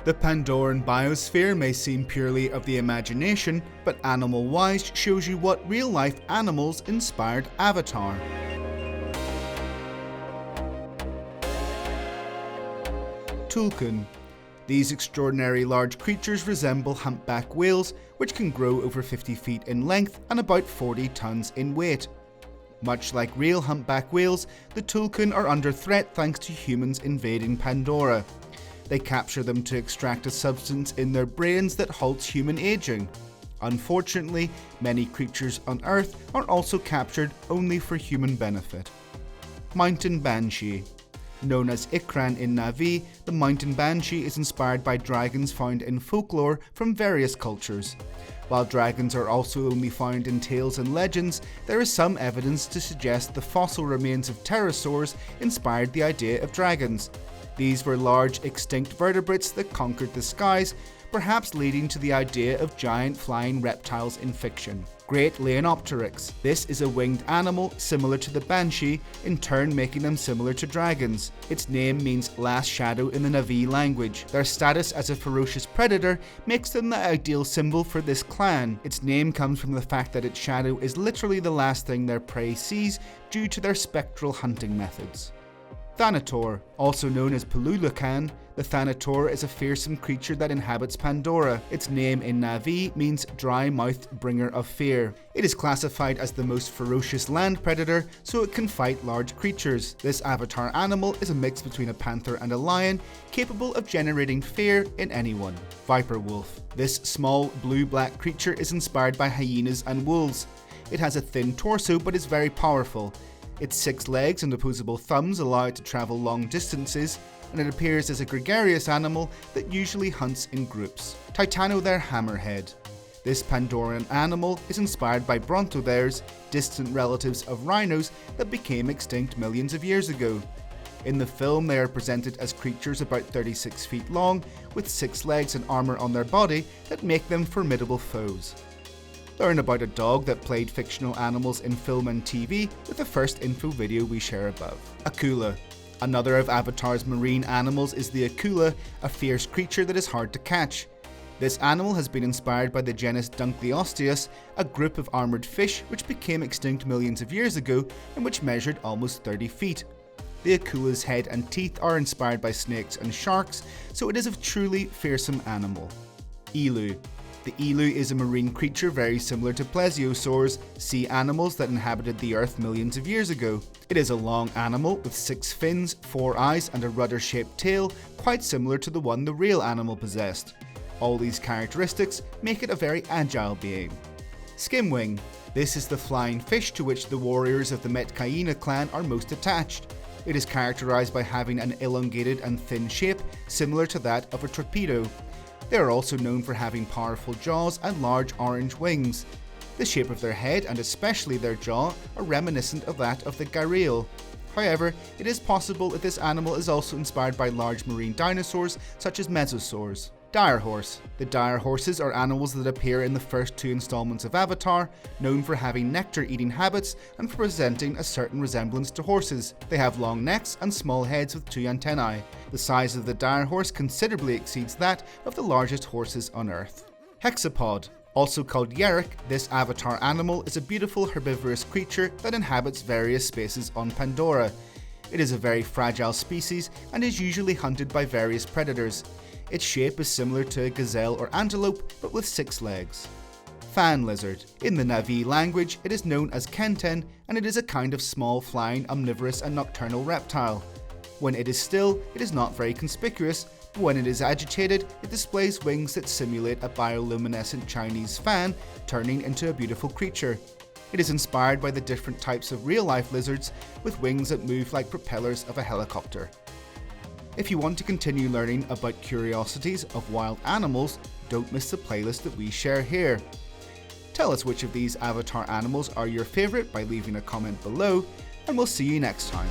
The Pandoran biosphere may seem purely of the imagination, but AnimalWised shows you what real-life animals inspired Avatar. Tulkun. These extraordinary large creatures resemble humpback whales, which can grow over 50 feet in length and about 40 tons in weight. Much like real humpback whales, the Tulkun are under threat thanks to humans invading Pandora. They capture them to extract a substance in their brains that halts human aging. Unfortunately, many creatures on Earth are also captured only for human benefit. Mountain Banshee. Known as Ikran in Na'vi, the mountain banshee is inspired by dragons found in folklore from various cultures. While dragons are also only found in tales and legends, there is some evidence to suggest the fossil remains of pterosaurs inspired the idea of dragons. These were large extinct vertebrates that conquered the skies, perhaps leading to the idea of giant flying reptiles in fiction. Great LEONOPTERYX. This is a winged animal similar to the banshee, in turn making them similar to dragons. Its name means last shadow in the Na'vi language. Their status as a ferocious predator makes them the ideal symbol for this clan. Its name comes from the fact that its shadow is literally the last thing their prey sees due to their spectral hunting methods. THANATOR. Also known as Pelulukan, the THANATOR is a fearsome creature that inhabits Pandora. Its name in Na'vi means dry-mouthed bringer of fear. It is classified as the most ferocious land predator, so it can fight large creatures. This avatar animal is a mix between a panther and a lion, capable of generating fear in anyone. VIPERWOLF. This small blue-black creature is inspired by hyenas and wolves. It has a thin torso but is very powerful. Its 6 legs and opposable thumbs allow it to travel long distances, and it appears as a gregarious animal that usually hunts in groups. TITANOTHERE hammerhead. This Pandoran animal is inspired by brontotheres, distant relatives of rhinos that became extinct millions of years ago. In the film, they are presented as creatures about 36 feet long, with 6 legs and armour on their body that make them formidable foes. Learn about a dog that played fictional animals in film and TV with the first info video we share above. AKULA. Another of Avatar's marine animals is the AKULA, a fierce creature that is hard to catch. This animal has been inspired by the genus Dunkleosteus, a group of armoured fish which became extinct millions of years ago and which measured almost 30 feet. The AKULA's head and teeth are inspired by snakes and sharks, so it is a truly fearsome animal. Elu. The elu is a marine creature very similar to plesiosaurs, sea animals that inhabited the earth millions of years ago. It is a long animal with 6 fins, 4 eyes and a rudder-shaped tail, quite similar to the one the real animal possessed. All these characteristics make it a very agile being. SKIMWING. This is the flying fish to which the warriors of the Metkayina clan are most attached. It is characterized by having an elongated and thin shape, similar to that of a torpedo. They are also known for having powerful jaws and large orange wings. The shape of their head, and especially their jaw, are reminiscent of that of the gharial. However, it is possible that this animal is also inspired by large marine dinosaurs such as mesosaurs. Direhorse. The direhorses are animals that appear in the first 2 installments of Avatar, known for having nectar-eating habits and for presenting a certain resemblance to horses. They have long necks and small heads with 2 antennae. The size of the direhorse considerably exceeds that of the largest horses on Earth. HEXAPOD. Also called Yerik, this avatar animal is a beautiful herbivorous creature that inhabits various spaces on Pandora. It is a very fragile species and is usually hunted by various predators. Its shape is similar to a gazelle or antelope, but with 6 legs. Fan lizard. In the Na'vi language, it is known as kenten, and it is a kind of small flying, omnivorous and nocturnal reptile. When it is still, it is not very conspicuous, but when it is agitated, it displays wings that simulate a bioluminescent Chinese fan, turning into a beautiful creature. It is inspired by the different types of real-life lizards, with wings that move like propellers of a helicopter. If you want to continue learning about curiosities of wild animals, don't miss the playlist that we share here. Tell us which of these avatar animals are your favourite by leaving a comment below, and we'll see you next time.